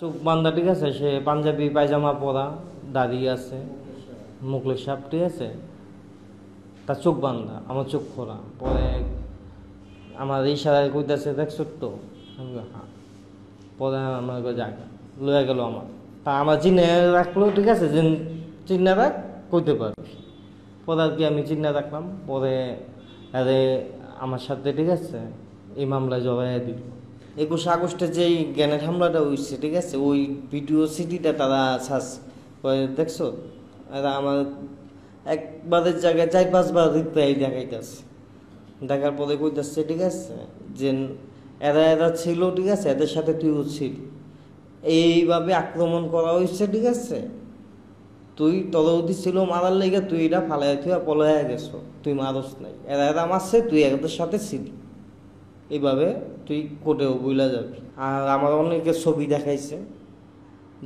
চোখ বান্ধা, ঠিক আছে, সে পাঞ্জাবি পায়জামা পরা, দাঁড়িয়ে আছে, মুখলের সাপ, ঠিক আছে, তার চোখ বান্ধা, আমার চোখ খোলা। পরে আমার ইশারায় কইতাছে দেখছো তো, হ্যাঁ। পরে আমার জায়গা লয়ে গেল আমার, তা আমার চিনে রাখলো, ঠিক আছে, যে চিন্না রাখ কইতে পারবি। পরে আর কি আমি চিন্না রাখলাম। পরে আরে আমার সাথে, ঠিক আছে, এই মামলায় জড়াইয়া দিল। 21 আগস্টে যেই গ্রেনেড হামলাটা হয়েছে, ঠিক আছে, ওই ভিডিও সিডিটা তারা সার্চ করে দেখছো। এরা আমার একবারের জায়গায় 4-5 বার রিপ্লাই দেখাইতেছে। দেখার পরে কইতেছে, ঠিক আছে, যে এরা ছিল, ঠিক আছে, এদের সাথে তুইও ছিল, এইভাবে আক্রমণ করা হয়েছে, ঠিক আছে, তুই তরৌদি ছিল মারার লেগে, তুই এটা ফালাই তুই পলাইয়া গেছো, তুই মারস নাই, এরা মারছে, তুই এদের সাথে ছিলি, এইভাবে তুই কোর্টেও বইলা যাবি। আর আমার অনেকে ছবি দেখাইছে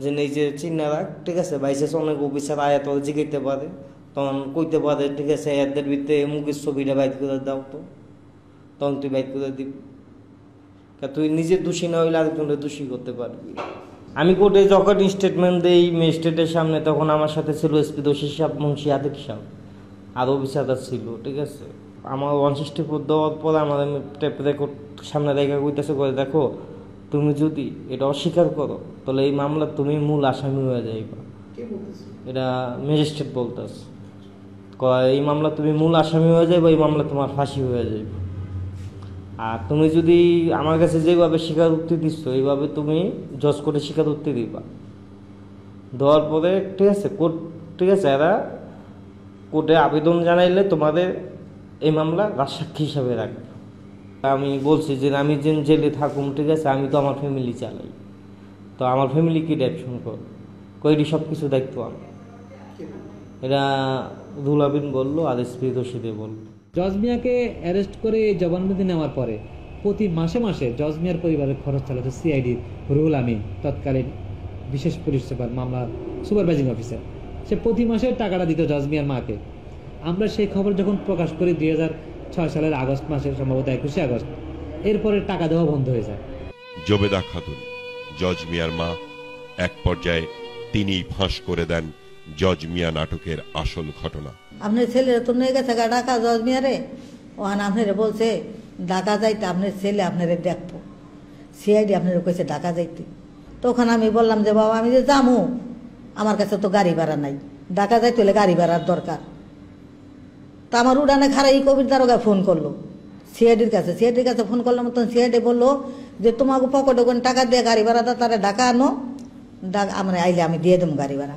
যে নিজে চিন্না রাখ, ঠিক আছে, বাইসেস অনেক অফিসার আয়া তোর জিগাইতে পারে, তখন কইতে পারে, ঠিক আছে, এদের ভিতরে মুখের ছবিটা বাইর করে দাও, তো তখন তুই বাইর করে দিবি। তুই নিজে দোষী না হইলে আরেকজনকে দোষী করতে পারবি। আমি কোর্টে যখন স্টেটমেন্ট দিই ম্যাজিস্ট্রেটের সামনে, তখন আমার সাথে ছিল এসপি দোষী সাহেব, মুন্সি আতিক সাহেব, আর অফিসাররা ছিল, ঠিক আছে। আমার 164 দেওয়ার পর আমার টেপ রেকর্ড সামনে রেখে কইতেছে, করে দেখো, তুমি যদি এটা অস্বীকার করো তাহলে এই মামলা তুমি মূল আসামি হয়ে যাইবা। এটা ম্যাজিস্ট্রেট বলতেছে, এই মামলা তুমি মূল আসামি হয়ে যাইবা, এই মামলা তোমার ফাঁসি হয়ে যাইবা। আর তুমি যদি আমার কাছে যেভাবে স্বীকারোক্তি দিচ্ছ, এইভাবে তুমি জজ কোর্টে স্বীকারোক্তি দিবা। দেওয়ার পরে, ঠিক আছে, কোর্ট, ঠিক আছে, এরা কোর্টে আবেদন জানাইলে তোমাদের এই মামলা রাজসাক্ষী হিসাবে রাখবে। আমি বলছি যে আমি যে জেলে থাকুম, ঠিক আছে, আমি তো আমার ফ্যামিলি চালাই, তো আমার ফ্যামিলি কি দেখশন কইরি সব কিছু দায়িত্ব আমার। এটা রুল আবিন বললো, আর এসপি রশিদে বললো। জজ মিয়াকে অ্যারেস্ট করে জবানবন্দি নেওয়ার পরে প্রতি মাসে মাসে জজ মিয়ার পরিবারের খরচ চালাতো সিআইডির রুহুল আমিন, তৎকালীন বিশেষ পুলিশ সুপার, মামলার সুপারভাইজিং অফিসার। সে প্রতি মাসে টাকাটা দিত জজ মিয়ার মাকে। আমরা সেই খবর যখন প্রকাশ করি 2006 সালের আগস্ট মাসে, সম্ভবত 21 আগস্ট, এরপরে টাকা দেওয়া বন্ধ হয়ে যায়। জবেদা খাতুন, জজ মিয়ার মা, এক পর্যায়ে তিনি ফাঁস করে দেন জজ মিয়া নাটকের আসল ঘটনা। আপনার ছেলেরা তো নিয়ে গেছে ঢাকা জজ মিয়ারে, ওখানে আপনারে বলছে ঢাকা যাইতে, আপনার ছেলে আপনারে দেখবো, সিআইডি আপনার কইছে ঢাকা যাইতে। তখন আমি বললাম যে বাবা আমি যে যাবো, আমার কাছে তো গাড়ি ভাড়া নাই, ঢাকা যাইতে হলে গাড়ি ভাড়ার দরকার। তা আমার উড়ানে খারাই কবির দারোগা ফোন করলো সিআইডির কাছে ফোন করলাম। তখন সিআইডি বললো যে তোমাকে পকেটে কোন টাকা দিয়ে গাড়ি ভাড়া দাও, তারা ঢাকা আনো, আমরা আইলে আমি দিয়ে দেবো গাড়ি ভাড়া।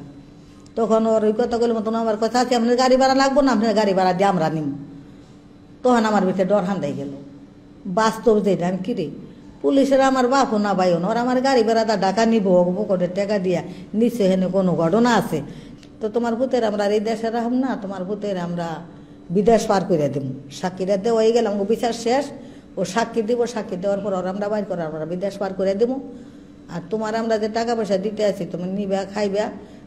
তখন ওর ওই কথা বলে মতন আমার কথা আছে, আপনার গাড়ি ভাড়া লাগবো না, আপনার গাড়ি ভাড়া দিয়ে আমরা নিম। তখন আমার ভিতরে ডর হান্দাই গেল, বাস্তব যেটা আমি কিরে পুলিশের আমার বাপও না ভাইও না, ওরা আমার গাড়ি ভাড়া ঢাকা নিবো, পকেটের টাকা দিয়া নিচে হেনে কোনো ঘটনা আছে তো তোমার ভূতের আমরা এই দেশে রাখব না, তোমার ভূতের আমরা বিদেশ পার করে দেবো। সাক্ষীরা দেওয়া হয়ে গেলাম, বিচার শেষ, ও সাক্ষী দিব, সাক্ষী দেওয়ার পর ওরা আমরা বাইর করে আমরা বিদেশ পার করে দেবো। আর তোমার আমরা যে টাকা পয়সা দিতে আছি তুমি নিবা, খাইবা,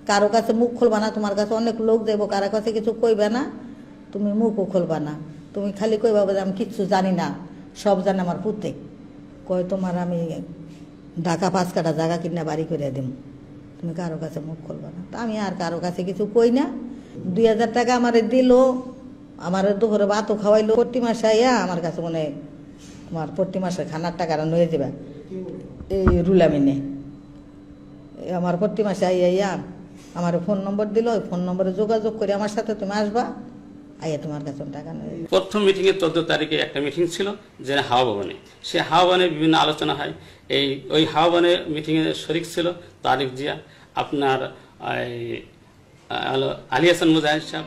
কারো কাছে মুখ খুলবা না, তোমার কাছে অনেক লোক যাবো, কারো কাছে কিছু কইবা না, তুমি মুখও খুলবা না, তুমি খালি কইবা যে আমি কিচ্ছু জানি না, সব জানে আমার পুতে। কয় তোমার আমি ঢাকা 5 কাঠা জায়গা কিনা বাড়ি করে দেব, তুমি কারো কাছে মুখ খুলবা না। তা আমি আর কারো কাছে কিছু কই না। 2000 টাকা আমার দিল, আমার দুপুরে ভাতও খাওয়াইলো। প্রতি মাসে আইয়া আমার কাছে মনে তোমার প্রতি মাসে খানার টাকাটা নিয়ে যাবে, এই রুলামিনে আমার প্রতি মাসে আইয়া আমার ফোন নম্বর দিল, ওই ফোন নম্বরে যোগাযোগ করে আমার সাথে তুমি আসবা, আইয়া তোমার কাছে টাকা নেই। প্রথম মিটিংয়ে 14 তারিখে একটা মিটিং ছিল যে হাওয়া ভবনে, সে হাওয়া ভবনে বিভিন্ন আলোচনা হয়। ওই হাওয়া ভবনে মিটিংয়ে শরিক ছিল তারিক জিয়া, আপনার আলী হাসান মুজাহিদ সাহেব।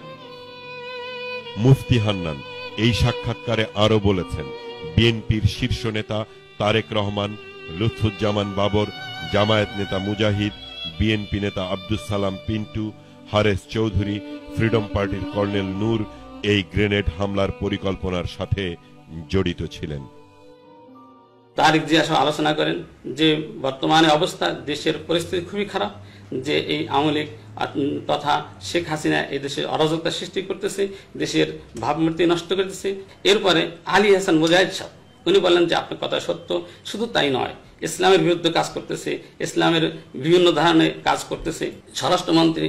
মুফতি হান্নান এই সাক্ষাৎকারে আরো বলেছেন, বিএনপির শীর্ষ নেতা তারেক রহমান, লুৎফুজ্জামান বাবর, জামায়াত নেতা মুজাহিদ, বিএনপি নেতা আব্দুস সালাম পিন্টু, হারেস চৌধুরী, ফ্রিডম পার্টির কর্নেল নূর এই গ্রেনেড হামলার পরিকল্পনার সাথে জড়িত ছিলেন। তারিক জিয়া সহ আলোচনা করেন যে বর্তমানে অবস্থা, দেশের পরিস্থিতি খুবই খারাপ, যে এই আওয়ামী লীগ তথা শেখ হাসিনা এই দেশে অরাজকতা সৃষ্টি করতেছে, দেশের ভাবমূর্তি নষ্ট করতেছে। এরপরে আলী হাসান মুজাহিদ সাহেব উনি বললেন যে আপনার কথা সত্য, শুধু তাই নয়, ইসলামের বিরুদ্ধে কাজ করতেছে, ইসলামের বিভিন্ন ধরনের কাজ করতেছে। স্বরাষ্ট্রমন্ত্রী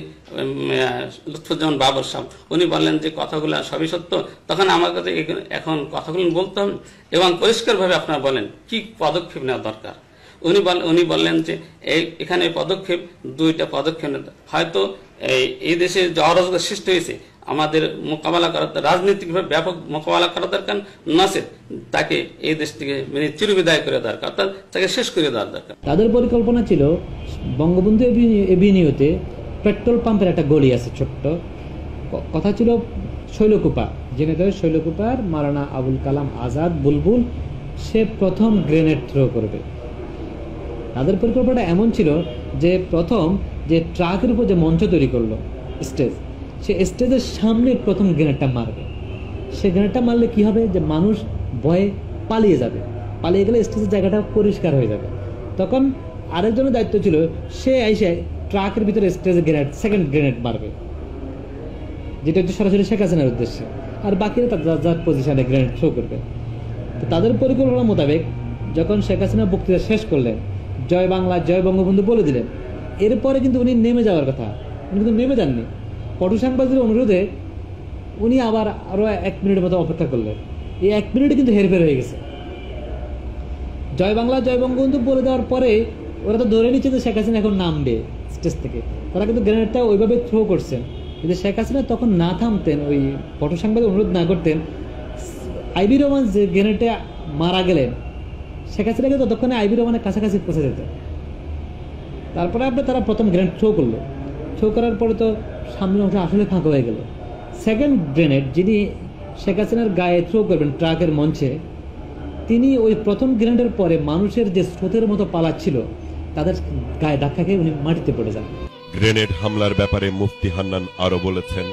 লুৎফুজ্জামান বাবর সাহেব উনি বললেন যে কথাগুলো সবই সত্য। তখন আমার কাছে এখন কথাগুলো বলতে হবে এবং পরিষ্কারভাবে আপনারা বলেন কি পদক্ষেপ নেওয়া দরকার। উনি বললেন যে এখানে পদক্ষেপ দুইটা পদক্ষেপ হয়তো এই দেশে যে অরাজকতা সৃষ্টি হয়েছে আমাদের মোকাবেলা করা, রাজনৈতিকভাবে ব্যাপক মোকাবেলা করা দরকার, নচেত তাকে এই দেশ থেকে চিরবিদায় করে দরকার, অর্থাৎ তাকে শেষ করে দেওয়ার দরকার। তাদের পরিকল্পনা ছিল বঙ্গবন্ধু এভিনিউতে পেট্রোল পাম্পের একটা গলি আছে ছোট্ট, কথা ছিল শৈলকুপা, জেনে দেয় শৈলকুপার মাওলানা আবুল কালাম আজাদ বুলবুল সে প্রথম গ্রেনেড থ্রো করবে। তাদের পরিকল্পনাটা এমন ছিল যে প্রথম যে ট্রাকের উপর যে মঞ্চ তৈরি করলো স্টেজ, সে স্টেজের সামনে প্রথম গ্রেনেডটা মারবে। সে গ্রেনেডটা মারলে কি হবে, যে মানুষ ভয়ে পালিয়ে যাবে, পালিয়ে গেলে স্টেজের জায়গাটা পরিষ্কার হয়ে যাবে। তখন আরেকজনের দায়িত্ব ছিল সে এসে ট্রাকের ভিতরে স্টেজে গ্রেনেড, সেকেন্ড গ্রেনেড মারবে, যেটা হচ্ছে সরাসরি শেখ হাসিনার উদ্দেশ্যে, আর বাকিরা যার পজিশনে গ্রেনেড থ্রো করবে। তো তাদের পরিকল্পনা মোতাবেক যখন শেখ হাসিনা বক্তৃতা শেষ করলেন, জয় বাংলা জয় বঙ্গবন্ধু বলে দিলেন, এরপরে কিন্তু উনি নেমে যাওয়ার কথা, উনি কিন্তু নেমে যাননি। পটু সাংবাদিকের অনুরোধে উনি আবার আরো 1 মিনিটের মতো অপেক্ষা করলেন। এই 1 মিনিটে কিন্তু হেরফের হয়ে গেছে। জয় বাংলা জয় বঙ্গবন্ধু বলে দেওয়ার পরে ওরা তো ধরে নিচ্ছে যে শেখ হাসিনা এখন নামবে স্টেজ থেকে, তারা কিন্তু গ্রেনেডটা ওইভাবে থ্রো করছেন। কিন্তু শেখ হাসিনা তখন না থামতেন, ওই পটু সাংবাদিক অনুরোধ না করতেন, আইবি রহমান যে গ্রেনেডে মারা গেলেন, শেখ হাসিনাকে ততক্ষণে আইবি রহমানের কাছাকাছি পৌঁছে যেত। তারপরে তারা প্রথম গ্রেনেড থ্রো করলো, থ্রো করার পরে তো সামনের অংশ আসলে ফাঁকা হয়ে গেল। সেকেন্ড গ্রেনেড যিনি শেখ হাসিনার গায়ে থ্রো করবেন ট্রাকের মঞ্চে, তিনি ওই প্রথম গ্রেনেডের পরে মানুষের যে স্রোতের মতো পালাচ্ছিল তাদের গায়ে ধাক্কা খেয়ে উনি মাটিতে পড়ে যান। গ্রেনেড হামলার ব্যাপারে মুফতি হান্নান আরো বলেছেন,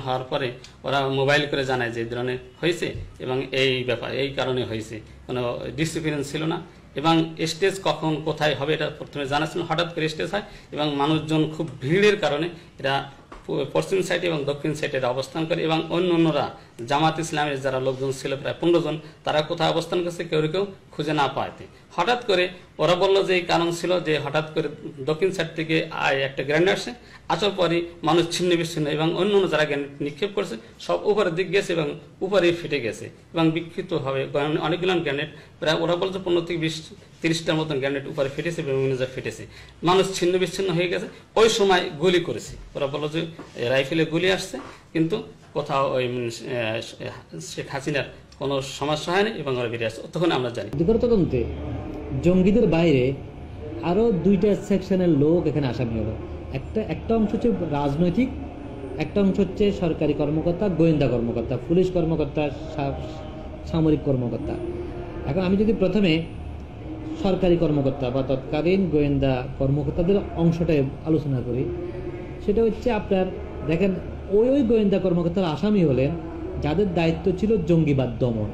হওয়ার পরে ওরা মোবাইল করে জানায় যে এই ধরনের হয়েছে এবং এই ব্যাপার এই কারণে হয়েছে, কোনো ডিসিপ্লিন ছিল না এবং স্টেজ কখন কোথায় হবে এটা প্রথমে জানাচ্ছিল। হঠাৎ করে স্টেজ হয় এবং মানুষজন খুব ভিড়ের কারণে এরা পশ্চিম সাইডে এবং দক্ষিণ সাইডে অবস্থান করে এবং অন্যরা জামাত ইসলামের যারা লোকজন ছিল প্রায় 15 জন, তারা কোথায় অবস্থান করছে কেউ খুঁজে না পাইতে হঠাৎ করে ওরা বললো যে এই কারণ ছিল যে হঠাৎ করে দক্ষিণ সাইড থেকে একটা গ্রেনেড আসে, আসার পরে মানুষ ছিন্ন বিচ্ছিন্ন এবং অন্য যারা গ্রেনেড নিক্ষেপ করছে সব উপরের দিক গেছে এবং উপরেই ফেটে গেছে এবং বিক্ষিপ্ত হবে অনেকগুলো গ্রেনেড, প্রায় ওরা বলছে 15 থেকে 20-30টার মতন গ্রেনেড উপরে ফেটেছে এবং ফেটেছে, মানুষ ছিন্ন বিচ্ছিন্ন হয়ে গেছে। ওই সময় গুলি করেছে, ওরা বললো যে রাইফেলে গুলি আসছে, কিন্তু কোথাও ওই শেখ হাসিনার কোনো সমস্যা হয়নি এবং ওরা বেরিয়ে আসছে, তখন আমরা জানি। তদন্তে জঙ্গিদের বাইরে আরো 2টা সেকশনের লোক এখানে আসামি হলো। একটা অংশ হচ্ছে রাজনৈতিক, একটা অংশ হচ্ছে সরকারি কর্মকর্তা, গোয়েন্দা কর্মকর্তা, পুলিশ কর্মকর্তা, সামরিক কর্মকর্তা। এখন আমি যদি প্রথমে সরকারি কর্মকর্তা বা তৎকালীন গোয়েন্দা কর্মকর্তাদের অংশটাই আলোচনা করি, সেটা হচ্ছে আপনার দেখেন ওই গোয়েন্দা কর্মকর্তারা আসামি হলেন যাদের দায়িত্ব ছিল জঙ্গিবাদ দমন।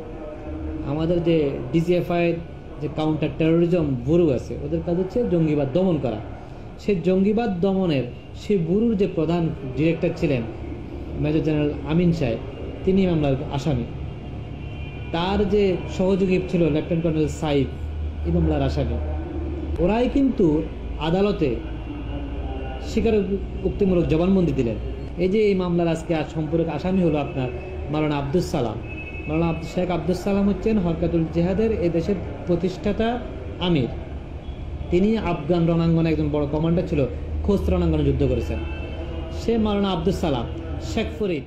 আমাদের যে ডিজিএফআই যে কাউন্টার টেরোরিজম ব্যুরো আছে, ওদের কাজ হচ্ছে জঙ্গিবাদ দমন করা। সেই জঙ্গিবাদ দমনের সেই ব্যুরোর যে প্রধান ডিরেক্টর ছিলেন মেজর জেনারেল আমিন সাহেব, তিনি মামলার আসামি। তার যে সহযোগী ছিল লেফটেন্যান্ট কর্নেল সাইফ, এই মামলার আসামি। ওরাই কিন্তু আদালতে স্বীকারোক্তিমূলক জবানবন্দি দিলেন। এই যে এই মামলার আজকে সম্পর্কে আসামি হলো আপনার মাওলানা আব্দুস সালাম। মাওলানা শেখ আব্দুস সালাম হচ্ছেন হরকাতুল জিহাদের এই দেশের প্রতিষ্ঠাতা আমির। তিনি আফগান রণাঙ্গনে একজন বড় কমান্ডার ছিল, খোস্ত রণাঙ্গনে যুদ্ধ করেছেন। সে মাওলানা আব্দুস সালাম, শেখ ফরিদ